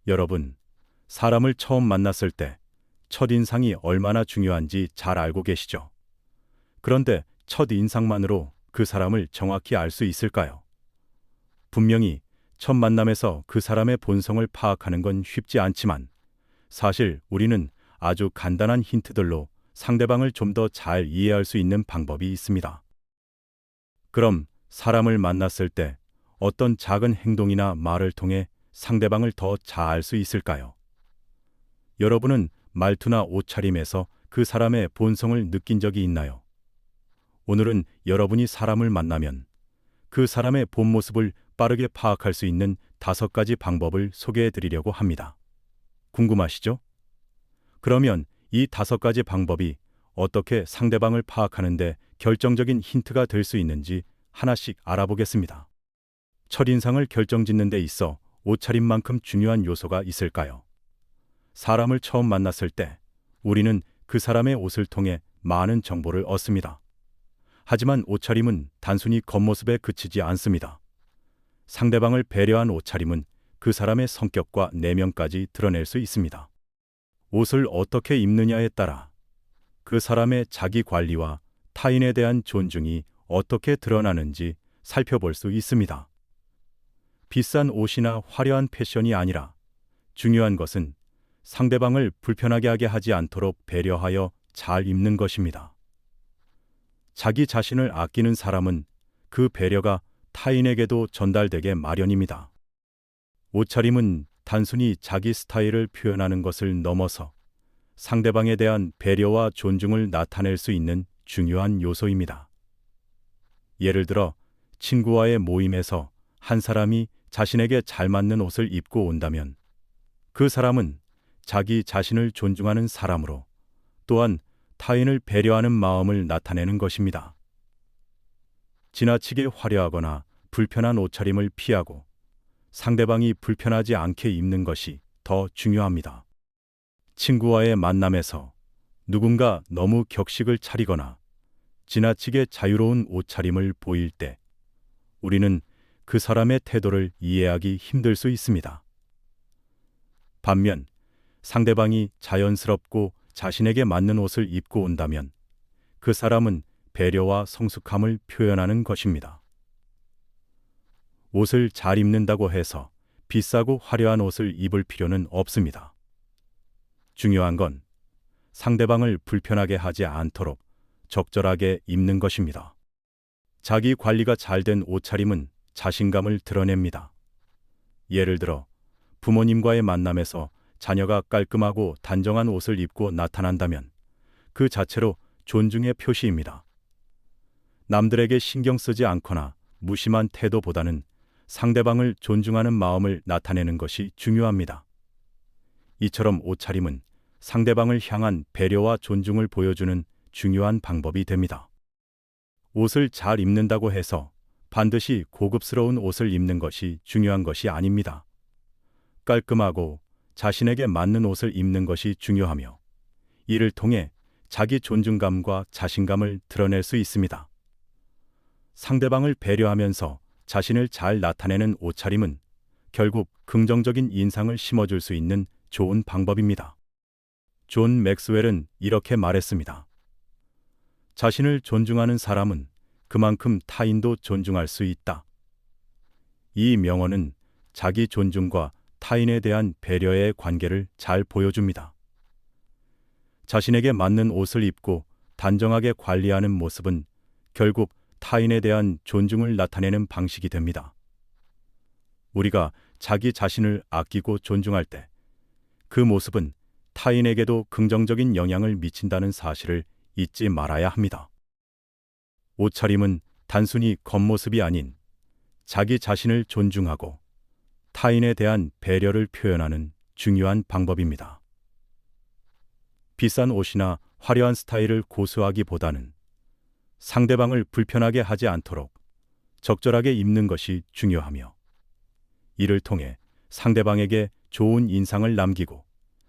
여러분, 사람을 처음 만났을 때 첫인상이 얼마나 중요한지 잘 알고 계시죠? 그런데 첫인상만으로 그 사람을 정확히 알 수 있을까요? 분명히 첫 만남에서 그 사람의 본성을 파악하는 건 쉽지 않지만 사실 우리는 아주 간단한 힌트들로 상대방을 좀 더 잘 이해할 수 있는 방법이 있습니다. 그럼 사람을 만났을 때 어떤 작은 행동이나 말을 통해 상대방을 더 잘 알 수 있을까요? 여러분은 말투나 옷차림에서 그 사람의 본성을 느낀 적이 있나요? 오늘은 여러분이 사람을 만나면 그 사람의 본 모습을 빠르게 파악할 수 있는 5가지 방법을 소개해 드리려고 합니다. 궁금하시죠? 그러면 이 5가지 방법이 어떻게 상대방을 파악하는데 결정적인 힌트가 될 수 있는지 하나씩 알아보겠습니다. 첫인상을 결정짓는 데 있어 옷차림만큼 중요한 요소가 있을까요? 사람을 처음 만났을 때 우리는 그 사람의 옷을 통해 많은 정보를 얻습니다. 하지만 옷차림은 단순히 겉모습에 그치지 않습니다. 상대방을 배려한 옷차림은 그 사람의 성격과 내면까지 드러낼 수 있습니다. 옷을 어떻게 입느냐에 따라 그 사람의 자기 관리와 타인에 대한 존중이 어떻게 드러나는지 살펴볼 수 있습니다. 비싼 옷이나 화려한 패션이 아니라 중요한 것은 상대방을 불편하게 하게 하지 않도록 배려하여 잘 입는 것입니다. 자기 자신을 아끼는 사람은 그 배려가 타인에게도 전달되게 마련입니다. 옷차림은 단순히 자기 스타일을 표현하는 것을 넘어서 상대방에 대한 배려와 존중을 나타낼 수 있는 중요한 요소입니다. 예를 들어 친구와의 모임에서 한 사람이 자신에게 잘 맞는 옷을 입고 온다면 그 사람은 자기 자신을 존중하는 사람으로 또한 타인을 배려하는 마음을 나타내는 것입니다. 지나치게 화려하거나 불편한 옷차림을 피하고 상대방이 불편하지 않게 입는 것이 더 중요합니다. 친구와의 만남에서 누군가 너무 격식을 차리거나 지나치게 자유로운 옷차림을 보일 때 우리는 그 사람의 태도를 이해하기 힘들 수 있습니다. 반면 상대방이 자연스럽고 자신에게 맞는 옷을 입고 온다면 그 사람은 배려와 성숙함을 표현하는 것입니다. 옷을 잘 입는다고 해서 비싸고 화려한 옷을 입을 필요는 없습니다. 중요한 건 상대방을 불편하게 하지 않도록 적절하게 입는 것입니다. 자기 관리가 잘 된 옷차림은 자신감을 드러냅니다. 예를 들어 부모님과의 만남에서 자녀가 깔끔하고 단정한 옷을 입고 나타난다면 그 자체로 존중의 표시입니다. 남들에게 신경 쓰지 않거나 무심한 태도보다는 상대방을 존중하는 마음을 나타내는 것이 중요합니다. 이처럼 옷차림은 상대방을 향한 배려와 존중을 보여주는 중요한 방법이 됩니다. 옷을 잘 입는다고 해서 반드시 고급스러운 옷을 입는 것이 중요한 것이 아닙니다. 깔끔하고 자신에게 맞는 옷을 입는 것이 중요하며 이를 통해 자기 존중감과 자신감을 드러낼 수 있습니다. 상대방을 배려하면서 자신을 잘 나타내는 옷차림은 결국 긍정적인 인상을 심어줄 수 있는 좋은 방법입니다. 존 맥스웰은 이렇게 말했습니다. 자신을 존중하는 사람은 그만큼 타인도 존중할 수 있다. 이 명언은 자기 존중과 타인에 대한 배려의 관계를 잘 보여줍니다. 자신에게 맞는 옷을 입고 단정하게 관리하는 모습은 결국 타인에 대한 존중을 나타내는 방식이 됩니다. 우리가 자기 자신을 아끼고 존중할 때 그 모습은 타인에게도 긍정적인 영향을 미친다는 사실을 잊지 말아야 합니다. 옷차림은 단순히 겉모습이 아닌 자기 자신을 존중하고 타인에 대한 배려를 표현하는 중요한 방법입니다. 비싼 옷이나 화려한 스타일을 고수하기보다는 상대방을 불편하게 하지 않도록 적절하게 입는 것이 중요하며 이를 통해 상대방에게 좋은 인상을 남기고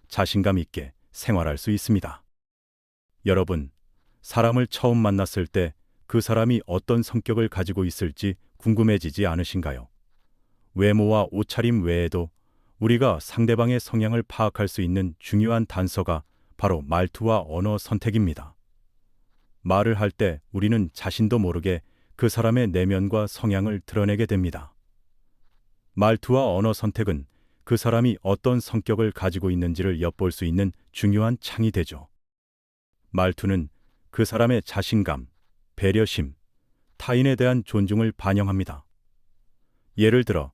자신감 있게 생활할 수 있습니다. 여러분, 사람을 처음 만났을 때 그 사람이 어떤 성격을 가지고 있을지 궁금해지지 않으신가요? 외모와 옷차림 외에도 우리가 상대방의 성향을 파악할 수 있는 중요한 단서가 바로 말투와 언어 선택입니다. 말을 할 때 우리는 자신도 모르게 그 사람의 내면과 성향을 드러내게 됩니다. 말투와 언어 선택은 그 사람이 어떤 성격을 가지고 있는지를 엿볼 수 있는 중요한 창이 되죠. 말투는 그 사람의 자신감, 배려심, 타인에 대한 존중을 반영합니다. 예를 들어,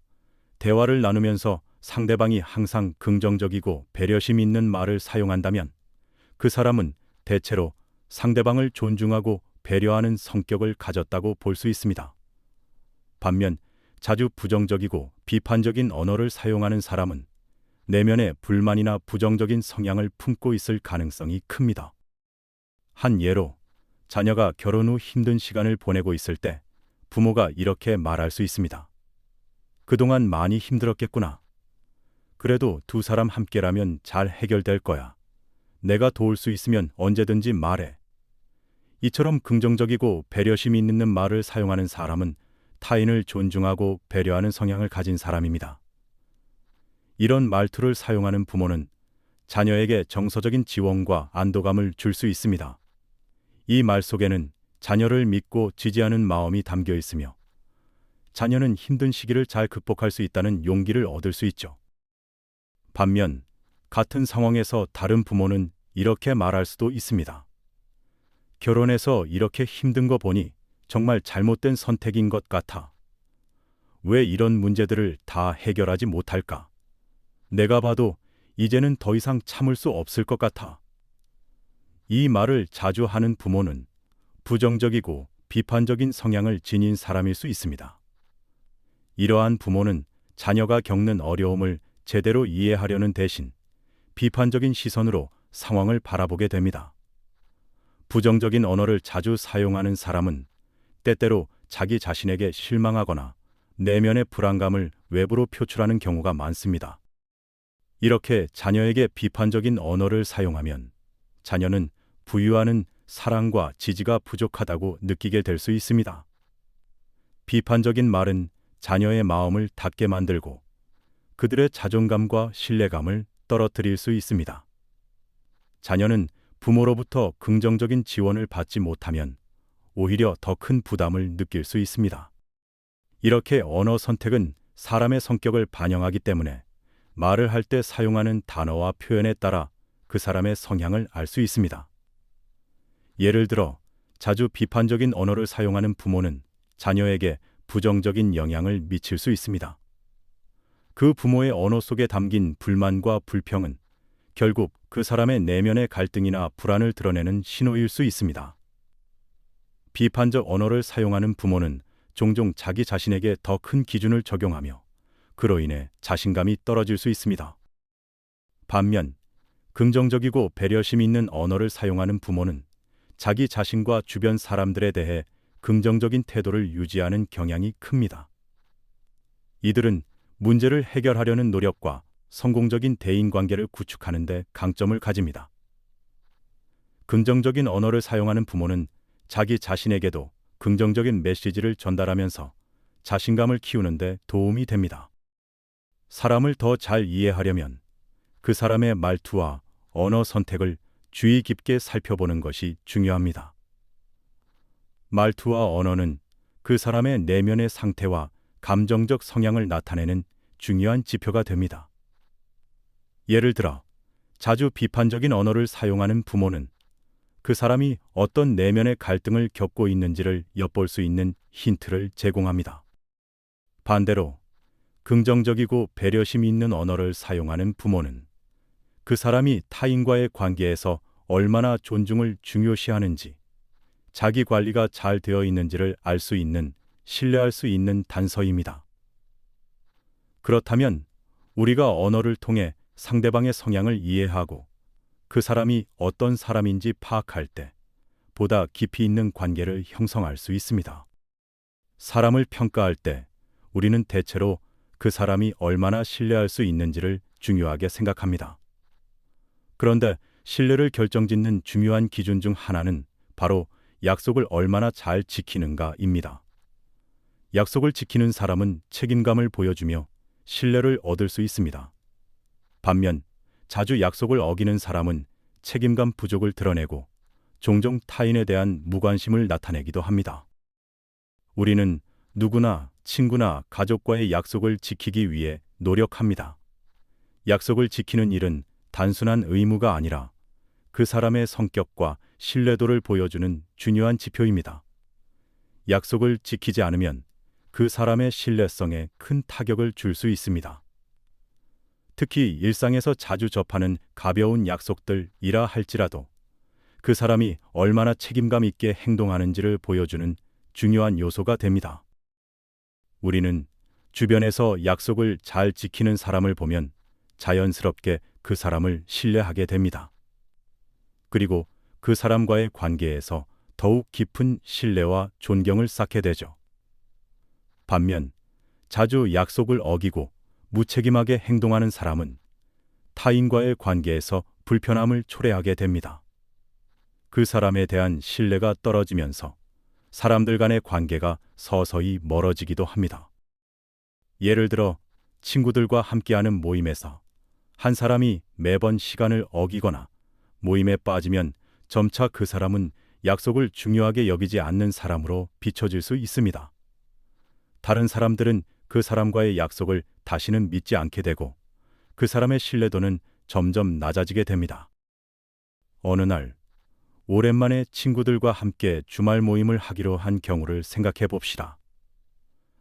대화를 나누면서 상대방이 항상 긍정적이고 배려심 있는 말을 사용한다면 그 사람은 대체로 상대방을 존중하고 배려하는 성격을 가졌다고 볼 수 있습니다. 반면 자주 부정적이고 비판적인 언어를 사용하는 사람은 내면에 불만이나 부정적인 성향을 품고 있을 가능성이 큽니다. 한 예로, 자녀가 결혼 후 힘든 시간을 보내고 있을 때 부모가 이렇게 말할 수 있습니다. 그동안 많이 힘들었겠구나. 그래도 두 사람 함께라면 잘 해결될 거야. 내가 도울 수 있으면 언제든지 말해. 이처럼 긍정적이고 배려심이 있는 말을 사용하는 사람은 타인을 존중하고 배려하는 성향을 가진 사람입니다. 이런 말투를 사용하는 부모는 자녀에게 정서적인 지원과 안도감을 줄 수 있습니다. 이 말 속에는 자녀를 믿고 지지하는 마음이 담겨 있으며 자녀는 힘든 시기를 잘 극복할 수 있다는 용기를 얻을 수 있죠. 반면 같은 상황에서 다른 부모는 이렇게 말할 수도 있습니다. 결혼해서 이렇게 힘든 거 보니 정말 잘못된 선택인 것 같아. 왜 이런 문제들을 다 해결하지 못할까? 내가 봐도 이제는 더 이상 참을 수 없을 것 같아. 이 말을 자주 하는 부모는 부정적이고 비판적인 성향을 지닌 사람일 수 있습니다. 이러한 부모는 자녀가 겪는 어려움을 제대로 이해하려는 대신 비판적인 시선으로 상황을 바라보게 됩니다. 부정적인 언어를 자주 사용하는 사람은 때때로 자기 자신에게 실망하거나 내면의 불안감을 외부로 표출하는 경우가 많습니다. 이렇게 자녀에게 비판적인 언어를 사용하면 자녀는 부유하는 사랑과 지지가 부족하다고 느끼게 될 수 있습니다. 비판적인 말은 자녀의 마음을 닫게 만들고 그들의 자존감과 신뢰감을 떨어뜨릴 수 있습니다. 자녀는 부모로부터 긍정적인 지원을 받지 못하면 오히려 더 큰 부담을 느낄 수 있습니다. 이렇게 언어 선택은 사람의 성격을 반영하기 때문에 말을 할 때 사용하는 단어와 표현에 따라 그 사람의 성향을 알 수 있습니다. 예를 들어, 자주 비판적인 언어를 사용하는 부모는 자녀에게 부정적인 영향을 미칠 수 있습니다. 그 부모의 언어 속에 담긴 불만과 불평은 결국 그 사람의 내면의 갈등이나 불안을 드러내는 신호일 수 있습니다. 비판적 언어를 사용하는 부모는 종종 자기 자신에게 더 큰 기준을 적용하며 그로 인해 자신감이 떨어질 수 있습니다. 반면 긍정적이고 배려심 있는 언어를 사용하는 부모는 자기 자신과 주변 사람들에 대해 긍정적인 태도를 유지하는 경향이 큽니다. 이들은 문제를 해결하려는 노력과 성공적인 대인관계를 구축하는 데 강점을 가집니다. 긍정적인 언어를 사용하는 부모는 자기 자신에게도 긍정적인 메시지를 전달하면서 자신감을 키우는 데 도움이 됩니다. 사람을 더 잘 이해하려면 그 사람의 말투와 언어 선택을 주의 깊게 살펴보는 것이 중요합니다. 말투와 언어는 그 사람의 내면의 상태와 감정적 성향을 나타내는 중요한 지표가 됩니다. 예를 들어, 자주 비판적인 언어를 사용하는 부모는 그 사람이 어떤 내면의 갈등을 겪고 있는지를 엿볼 수 있는 힌트를 제공합니다. 반대로, 긍정적이고 배려심이 있는 언어를 사용하는 부모는 그 사람이 타인과의 관계에서 얼마나 존중을 중요시하는지, 자기 관리가 잘 되어 있는지를 알 수 있는, 신뢰할 수 있는 단서입니다. 그렇다면 우리가 언어를 통해 상대방의 성향을 이해하고 그 사람이 어떤 사람인지 파악할 때 보다 깊이 있는 관계를 형성할 수 있습니다. 사람을 평가할 때 우리는 대체로 그 사람이 얼마나 신뢰할 수 있는지를 중요하게 생각합니다. 그런데 신뢰를 결정짓는 중요한 기준 중 하나는 바로 약속을 얼마나 잘 지키는가입니다. 약속을 지키는 사람은 책임감을 보여주며 신뢰를 얻을 수 있습니다. 반면 자주 약속을 어기는 사람은 책임감 부족을 드러내고 종종 타인에 대한 무관심을 나타내기도 합니다. 우리는 누구나 친구나 가족과의 약속을 지키기 위해 노력합니다. 약속을 지키는 일은 단순한 의무가 아니라 그 사람의 성격과 신뢰도를 보여주는 중요한 지표입니다. 약속을 지키지 않으면 그 사람의 신뢰성에 큰 타격을 줄 수 있습니다. 특히 일상에서 자주 접하는 가벼운 약속들이라 할지라도 그 사람이 얼마나 책임감 있게 행동하는지를 보여주는 중요한 요소가 됩니다. 우리는 주변에서 약속을 잘 지키는 사람을 보면 자연스럽게 그 사람을 신뢰하게 됩니다. 그리고 그 사람과의 관계에서 더욱 깊은 신뢰와 존경을 쌓게 되죠. 반면 자주 약속을 어기고 무책임하게 행동하는 사람은 타인과의 관계에서 불편함을 초래하게 됩니다. 그 사람에 대한 신뢰가 떨어지면서 사람들 간의 관계가 서서히 멀어지기도 합니다. 예를 들어 친구들과 함께하는 모임에서 한 사람이 매번 시간을 어기거나 모임에 빠지면 점차 그 사람은 약속을 중요하게 여기지 않는 사람으로 비춰질 수 있습니다. 다른 사람들은 그 사람과의 약속을 다시는 믿지 않게 되고 그 사람의 신뢰도는 점점 낮아지게 됩니다. 어느 날 오랜만에 친구들과 함께 주말 모임을 하기로 한 경우를 생각해 봅시다.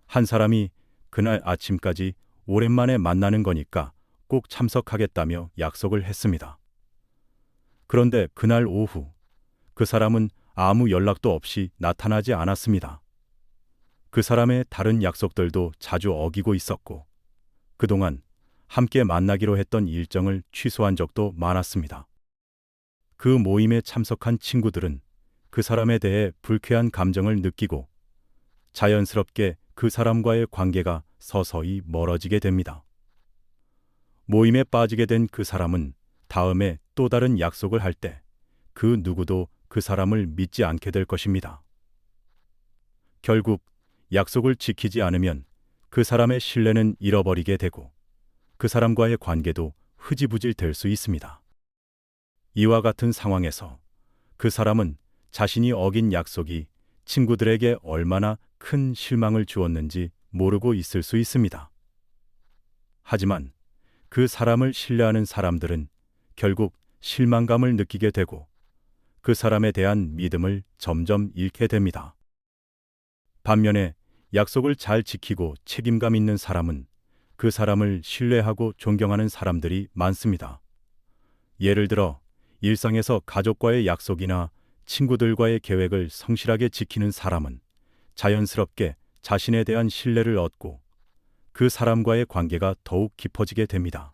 한 사람이 그날 아침까지 오랜만에 만나는 거니까 꼭 참석하겠다며 약속을 했습니다. 그런데 그날 오후 그 사람은 아무 연락도 없이 나타나지 않았습니다. 그 사람의 다른 약속들도 자주 어기고 있었고 그동안 함께 만나기로 했던 일정을 취소한 적도 많았습니다. 그 모임에 참석한 친구들은 그 사람에 대해 불쾌한 감정을 느끼고 자연스럽게 그 사람과의 관계가 서서히 멀어지게 됩니다. 모임에 빠지게 된 그 사람은 다음에 또 다른 약속을 할 때 그 누구도 그 사람을 믿지 않게 될 것입니다. 결국 약속을 지키지 않으면 그 사람의 신뢰는 잃어버리게 되고 그 사람과의 관계도 흐지부질 될 수 있습니다. 이와 같은 상황에서 그 사람은 자신이 어긴 약속이 친구들에게 얼마나 큰 실망을 주었는지 모르고 있을 수 있습니다. 하지만 그 사람을 신뢰하는 사람들은 결국 실망감을 느끼게 되고 그 사람에 대한 믿음을 점점 잃게 됩니다. 반면에 약속을 잘 지키고 책임감 있는 사람은 그 사람을 신뢰하고 존경하는 사람들이 많습니다. 예를 들어 일상에서 가족과의 약속이나 친구들과의 계획을 성실하게 지키는 사람은 자연스럽게 자신에 대한 신뢰를 얻고 그 사람과의 관계가 더욱 깊어지게 됩니다.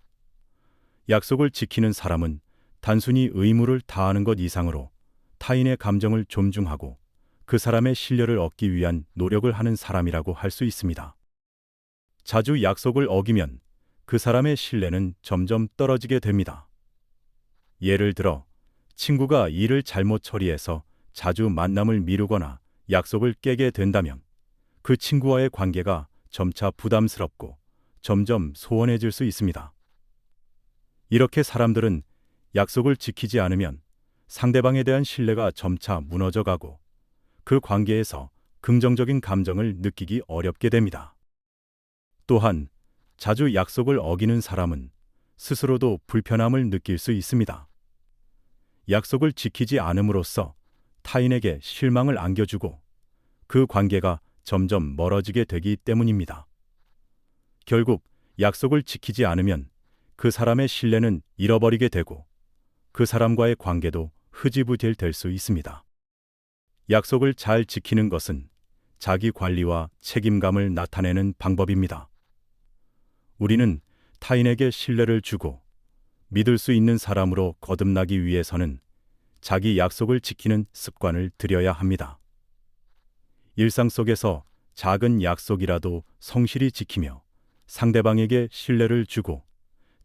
약속을 지키는 사람은 단순히 의무를 다하는 것 이상으로 타인의 감정을 존중하고 그 사람의 신뢰를 얻기 위한 노력을 하는 사람이라고 할 수 있습니다. 자주 약속을 어기면 그 사람의 신뢰는 점점 떨어지게 됩니다. 예를 들어 친구가 일을 잘못 처리해서 자주 만남을 미루거나 약속을 깨게 된다면 그 친구와의 관계가 점차 부담스럽고 점점 소원해질 수 있습니다. 이렇게 사람들은 약속을 지키지 않으면 상대방에 대한 신뢰가 점차 무너져가고 그 관계에서 긍정적인 감정을 느끼기 어렵게 됩니다. 또한 자주 약속을 어기는 사람은 스스로도 불편함을 느낄 수 있습니다. 약속을 지키지 않음으로써 타인에게 실망을 안겨주고 그 관계가 점점 멀어지게 되기 때문입니다. 결국 약속을 지키지 않으면 그 사람의 신뢰는 잃어버리게 되고 그 사람과의 관계도 흐지부질 될 수 있습니다. 약속을 잘 지키는 것은 자기 관리와 책임감을 나타내는 방법입니다. 우리는 타인에게 신뢰를 주고 믿을 수 있는 사람으로 거듭나기 위해서는 자기 약속을 지키는 습관을 들여야 합니다. 일상 속에서 작은 약속이라도 성실히 지키며 상대방에게 신뢰를 주고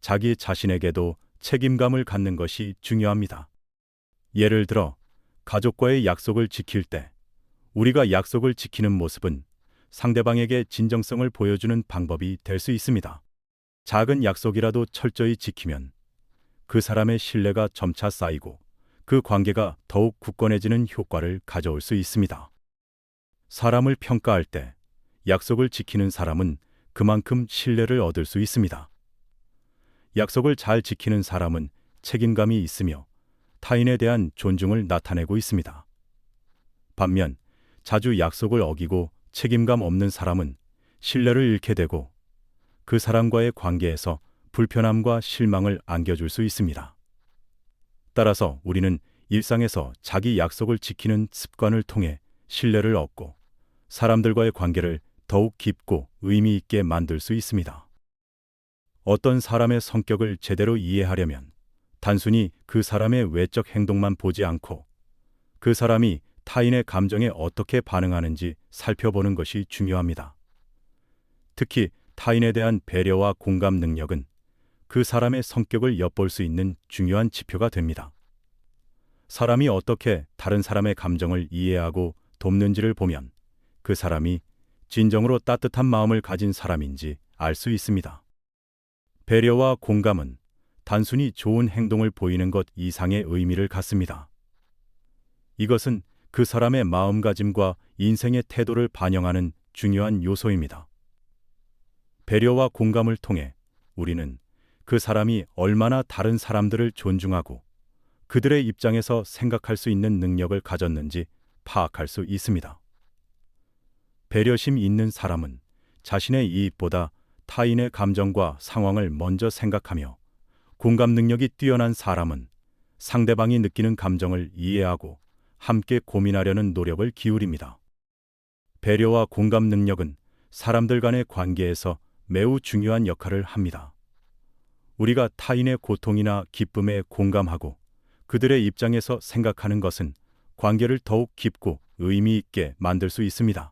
자기 자신에게도 책임감을 갖는 것이 중요합니다. 예를 들어 가족과의 약속을 지킬 때 우리가 약속을 지키는 모습은 상대방에게 진정성을 보여주는 방법이 될 수 있습니다. 작은 약속이라도 철저히 지키면 그 사람의 신뢰가 점차 쌓이고 그 관계가 더욱 굳건해지는 효과를 가져올 수 있습니다. 사람을 평가할 때 약속을 지키는 사람은 그만큼 신뢰를 얻을 수 있습니다. 약속을 잘 지키는 사람은 책임감이 있으며 타인에 대한 존중을 나타내고 있습니다. 반면 자주 약속을 어기고 책임감 없는 사람은 신뢰를 잃게 되고 그 사람과의 관계에서 불편함과 실망을 안겨줄 수 있습니다. 따라서 우리는 일상에서 자기 약속을 지키는 습관을 통해 신뢰를 얻고 사람들과의 관계를 더욱 깊고 의미 있게 만들 수 있습니다. 어떤 사람의 성격을 제대로 이해하려면 단순히 그 사람의 외적 행동만 보지 않고 그 사람이 타인의 감정에 어떻게 반응하는지 살펴보는 것이 중요합니다. 특히 타인에 대한 배려와 공감 능력은 그 사람의 성격을 엿볼 수 있는 중요한 지표가 됩니다. 사람이 어떻게 다른 사람의 감정을 이해하고 돕는지를 보면 그 사람이 진정으로 따뜻한 마음을 가진 사람인지 알 수 있습니다. 배려와 공감은 단순히 좋은 행동을 보이는 것 이상의 의미를 갖습니다. 이것은 그 사람의 마음가짐과 인생의 태도를 반영하는 중요한 요소입니다. 배려와 공감을 통해 우리는 그 사람이 얼마나 다른 사람들을 존중하고 그들의 입장에서 생각할 수 있는 능력을 가졌는지 파악할 수 있습니다. 배려심 있는 사람은 자신의 이익보다 타인의 감정과 상황을 먼저 생각하며 공감 능력이 뛰어난 사람은 상대방이 느끼는 감정을 이해하고 함께 고민하려는 노력을 기울입니다. 배려와 공감 능력은 사람들 간의 관계에서 매우 중요한 역할을 합니다. 우리가 타인의 고통이나 기쁨에 공감하고 그들의 입장에서 생각하는 것은 관계를 더욱 깊고 의미 있게 만들 수 있습니다.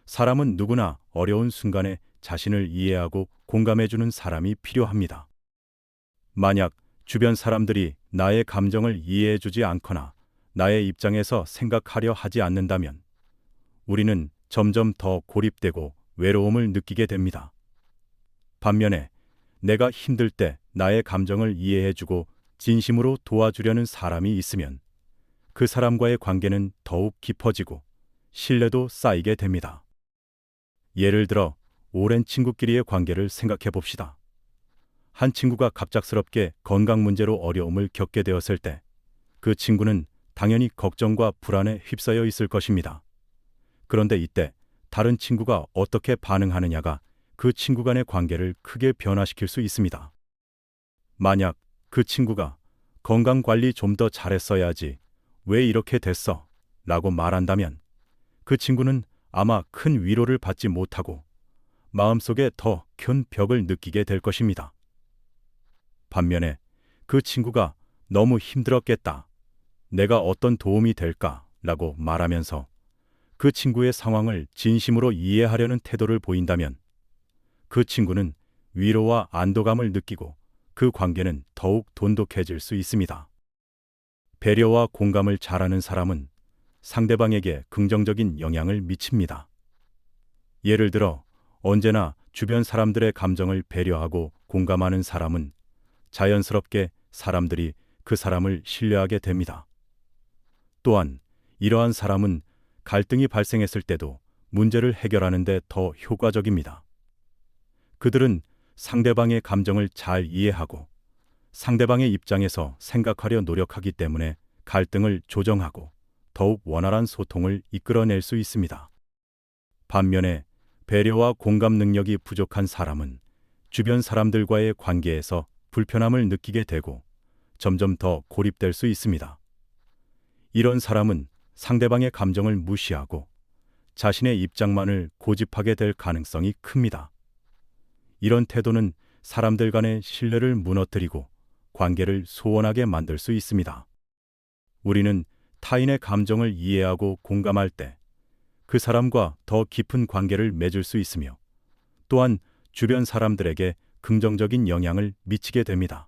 사람은 누구나 어려운 순간에 자신을 이해하고 공감해주는 사람이 필요합니다. 만약 주변 사람들이 나의 감정을 이해해주지 않거나 나의 입장에서 생각하려 하지 않는다면 우리는 점점 더 고립되고 외로움을 느끼게 됩니다. 반면에 내가 힘들 때 나의 감정을 이해해주고 진심으로 도와주려는 사람이 있으면 그 사람과의 관계는 더욱 깊어지고 신뢰도 쌓이게 됩니다. 예를 들어 오랜 친구끼리의 관계를 생각해 봅시다. 한 친구가 갑작스럽게 건강 문제로 어려움을 겪게 되었을 때 그 친구는 당연히 걱정과 불안에 휩싸여 있을 것입니다. 그런데 이때 다른 친구가 어떻게 반응하느냐가 그 친구 간의 관계를 크게 변화시킬 수 있습니다. 만약 그 친구가 건강 관리 좀 더 잘했어야지, 왜 이렇게 됐어? 라고 말한다면 그 친구는 아마 큰 위로를 받지 못하고 마음속에 더 큰 벽을 느끼게 될 것입니다. 반면에 그 친구가 너무 힘들었겠다, 내가 어떤 도움이 될까? 라고 말하면서 그 친구의 상황을 진심으로 이해하려는 태도를 보인다면 그 친구는 위로와 안도감을 느끼고 그 관계는 더욱 돈독해질 수 있습니다. 배려와 공감을 잘하는 사람은 상대방에게 긍정적인 영향을 미칩니다. 예를 들어 언제나 주변 사람들의 감정을 배려하고 공감하는 사람은 자연스럽게 사람들이 그 사람을 신뢰하게 됩니다. 또한 이러한 사람은 갈등이 발생했을 때도 문제를 해결하는 데 더 효과적입니다. 그들은 상대방의 감정을 잘 이해하고 상대방의 입장에서 생각하려 노력하기 때문에 갈등을 조정하고 더욱 원활한 소통을 이끌어낼 수 있습니다. 반면에 배려와 공감 능력이 부족한 사람은 주변 사람들과의 관계에서 불편함을 느끼게 되고 점점 더 고립될 수 있습니다. 이런 사람은 상대방의 감정을 무시하고 자신의 입장만을 고집하게 될 가능성이 큽니다. 이런 태도는 사람들 간의 신뢰를 무너뜨리고 관계를 소원하게 만들 수 있습니다. 우리는 타인의 감정을 이해하고 공감할 때 그 사람과 더 깊은 관계를 맺을 수 있으며 또한 주변 사람들에게 긍정적인 영향을 미치게 됩니다.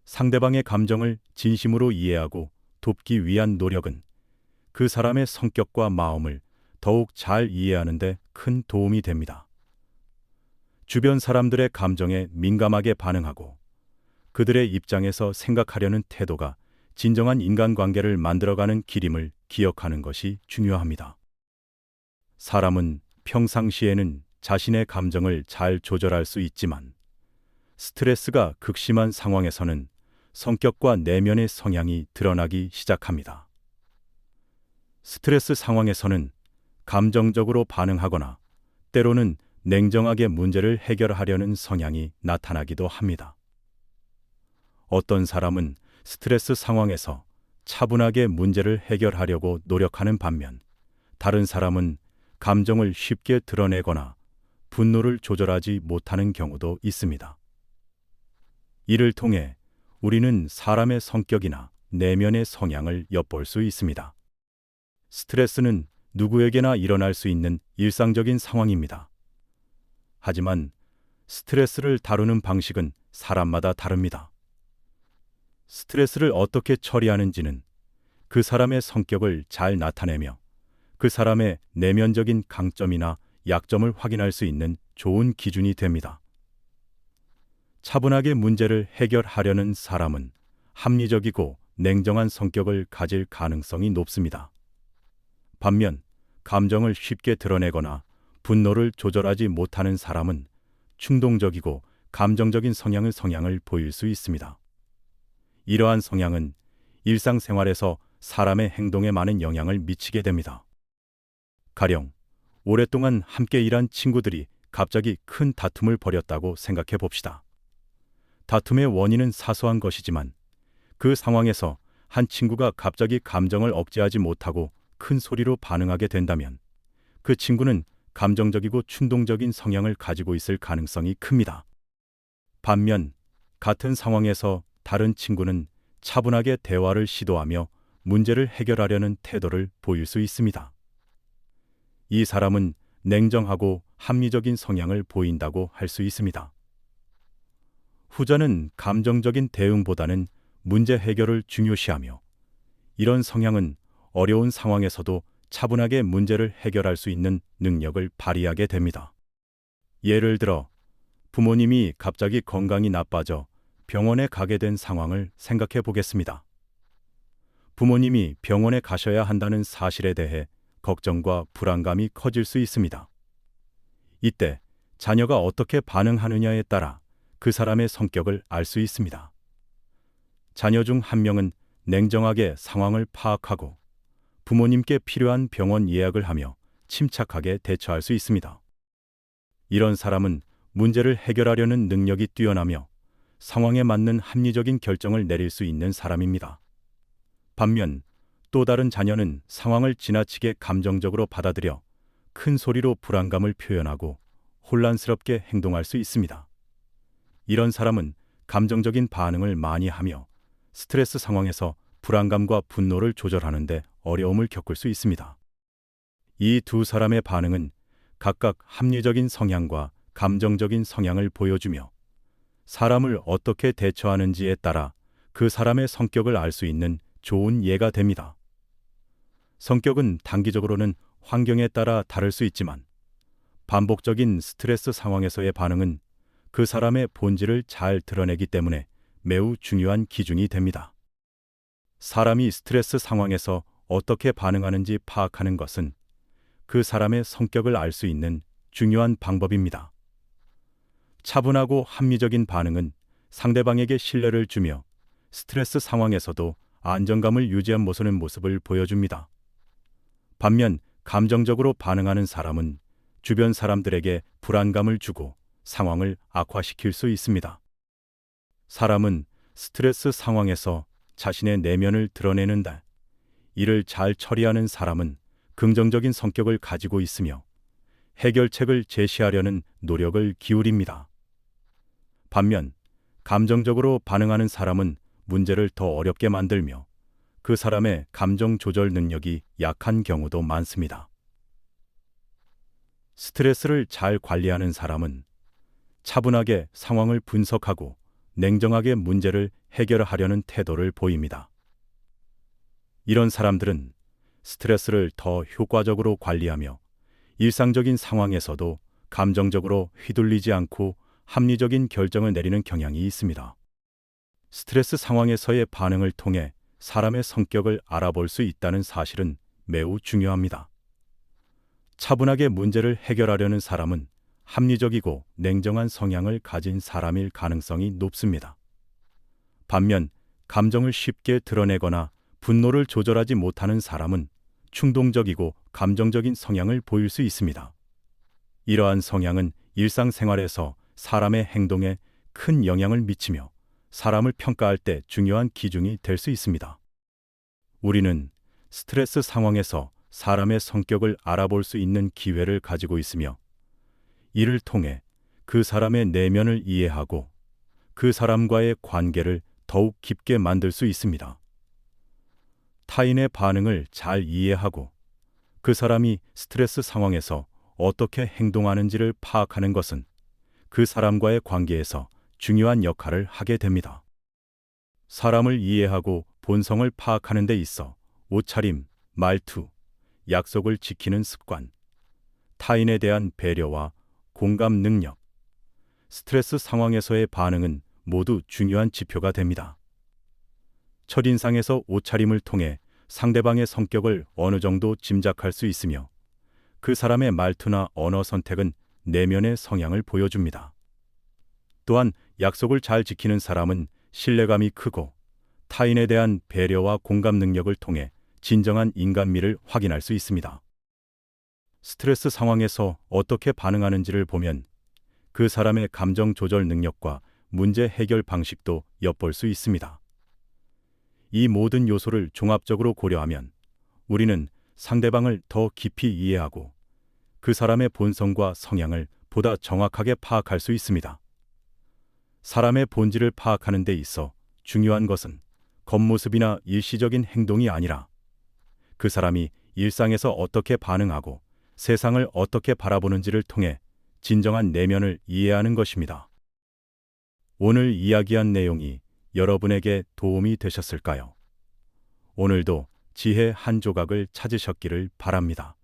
상대방의 감정을 진심으로 이해하고 돕기 위한 노력은 그 사람의 성격과 마음을 더욱 잘 이해하는 데 큰 도움이 됩니다. 주변 사람들의 감정에 민감하게 반응하고 그들의 입장에서 생각하려는 태도가 진정한 인간관계를 만들어가는 길임을 기억하는 것이 중요합니다. 사람은 평상시에는 자신의 감정을 잘 조절할 수 있지만 스트레스가 극심한 상황에서는 성격과 내면의 성향이 드러나기 시작합니다. 스트레스 상황에서는 감정적으로 반응하거나 때로는 냉정하게 문제를 해결하려는 성향이 나타나기도 합니다. 어떤 사람은 스트레스 상황에서 차분하게 문제를 해결하려고 노력하는 반면 다른 사람은 감정을 쉽게 드러내거나 분노를 조절하지 못하는 경우도 있습니다. 이를 통해 우리는 사람의 성격이나 내면의 성향을 엿볼 수 있습니다. 스트레스는 누구에게나 일어날 수 있는 일상적인 상황입니다. 하지만 스트레스를 다루는 방식은 사람마다 다릅니다. 스트레스를 어떻게 처리하는지는 그 사람의 성격을 잘 나타내며 그 사람의 내면적인 강점이나 약점을 확인할 수 있는 좋은 기준이 됩니다. 차분하게 문제를 해결하려는 사람은 합리적이고 냉정한 성격을 가질 가능성이 높습니다. 반면 감정을 쉽게 드러내거나 분노를 조절하지 못하는 사람은 충동적이고 감정적인 성향을 보일 수 있습니다. 이러한 성향은 일상생활에서 사람의 행동에 많은 영향을 미치게 됩니다. 가령 오랫동안 함께 일한 친구들이 갑자기 큰 다툼을 벌였다고 생각해 봅시다. 다툼의 원인은 사소한 것이지만 그 상황에서 한 친구가 갑자기 감정을 억제하지 못하고 큰 소리로 반응하게 된다면 그 친구는 감정적이고 충동적인 성향을 가지고 있을 가능성이 큽니다. 반면 같은 상황에서 다른 친구는 차분하게 대화를 시도하며 문제를 해결하려는 태도를 보일 수 있습니다. 이 사람은 냉정하고 합리적인 성향을 보인다고 할 수 있습니다. 후자는 감정적인 대응보다는 문제 해결을 중요시하며 이런 성향은 어려운 상황에서도 차분하게 문제를 해결할 수 있는 능력을 발휘하게 됩니다. 예를 들어 부모님이 갑자기 건강이 나빠져 병원에 가게 된 상황을 생각해 보겠습니다. 부모님이 병원에 가셔야 한다는 사실에 대해 걱정과 불안감이 커질 수 있습니다. 이때 자녀가 어떻게 반응하느냐에 따라 그 사람의 성격을 알 수 있습니다. 자녀 중 한 명은 냉정하게 상황을 파악하고 부모님께 필요한 병원 예약을 하며 침착하게 대처할 수 있습니다. 이런 사람은 문제를 해결하려는 능력이 뛰어나며 상황에 맞는 합리적인 결정을 내릴 수 있는 사람입니다. 반면 또 다른 자녀는 상황을 지나치게 감정적으로 받아들여 큰 소리로 불안감을 표현하고 혼란스럽게 행동할 수 있습니다. 이런 사람은 감정적인 반응을 많이 하며 스트레스 상황에서 불안감과 분노를 조절하는 데 어려움을 겪을 수 있습니다. 이 두 사람의 반응은 각각 합리적인 성향과 감정적인 성향을 보여주며 사람을 어떻게 대처하는지에 따라 그 사람의 성격을 알 수 있는 좋은 예가 됩니다. 성격은 단기적으로는 환경에 따라 다를 수 있지만 반복적인 스트레스 상황에서의 반응은 그 사람의 본질을 잘 드러내기 때문에 매우 중요한 기준이 됩니다. 사람이 스트레스 상황에서 어떻게 반응하는지 파악하는 것은 그 사람의 성격을 알 수 있는 중요한 방법입니다. 차분하고 합리적인 반응은 상대방에게 신뢰를 주며 스트레스 상황에서도 안정감을 유지한 모습을 보여줍니다. 반면 감정적으로 반응하는 사람은 주변 사람들에게 불안감을 주고 상황을 악화시킬 수 있습니다. 사람은 스트레스 상황에서 자신의 내면을 드러내는데 이를 잘 처리하는 사람은 긍정적인 성격을 가지고 있으며 해결책을 제시하려는 노력을 기울입니다. 반면 감정적으로 반응하는 사람은 문제를 더 어렵게 만들며 그 사람의 감정 조절 능력이 약한 경우도 많습니다. 스트레스를 잘 관리하는 사람은 차분하게 상황을 분석하고 냉정하게 문제를 해결하려는 태도를 보입니다. 이런 사람들은 스트레스를 더 효과적으로 관리하며 일상적인 상황에서도 감정적으로 휘둘리지 않고 합리적인 결정을 내리는 경향이 있습니다. 스트레스 상황에서의 반응을 통해 사람의 성격을 알아볼 수 있다는 사실은 매우 중요합니다. 차분하게 문제를 해결하려는 사람은 합리적이고 냉정한 성향을 가진 사람일 가능성이 높습니다. 반면 감정을 쉽게 드러내거나 분노를 조절하지 못하는 사람은 충동적이고 감정적인 성향을 보일 수 있습니다. 이러한 성향은 일상생활에서 사람의 행동에 큰 영향을 미치며 사람을 평가할 때 중요한 기준이 될 수 있습니다. 우리는 스트레스 상황에서 사람의 성격을 알아볼 수 있는 기회를 가지고 있으며, 이를 통해 그 사람의 내면을 이해하고 그 사람과의 관계를 더욱 깊게 만들 수 있습니다. 타인의 반응을 잘 이해하고 그 사람이 스트레스 상황에서 어떻게 행동하는지를 파악하는 것은 그 사람과의 관계에서 중요한 역할을 하게 됩니다. 사람을 이해하고 본성을 파악하는 데 있어 옷차림, 말투, 약속을 지키는 습관, 타인에 대한 배려와 공감 능력, 스트레스 상황에서의 반응은 모두 중요한 지표가 됩니다. 첫인상에서 옷차림을 통해 상대방의 성격을 어느 정도 짐작할 수 있으며, 그 사람의 말투나 언어 선택은 내면의 성향을 보여줍니다. 또한 약속을 잘 지키는 사람은 신뢰감이 크고 타인에 대한 배려와 공감 능력을 통해 진정한 인간미를 확인할 수 있습니다. 스트레스 상황에서 어떻게 반응하는지를 보면 그 사람의 감정 조절 능력과 문제 해결 방식도 엿볼 수 있습니다. 이 모든 요소를 종합적으로 고려하면 우리는 상대방을 더 깊이 이해하고 그 사람의 본성과 성향을 보다 정확하게 파악할 수 있습니다. 사람의 본질을 파악하는 데 있어 중요한 것은 겉모습이나 일시적인 행동이 아니라 그 사람이 일상에서 어떻게 반응하고 세상을 어떻게 바라보는지를 통해 진정한 내면을 이해하는 것입니다. 오늘 이야기한 내용이 여러분에게 도움이 되셨을까요? 오늘도 지혜 한 조각을 찾으셨기를 바랍니다.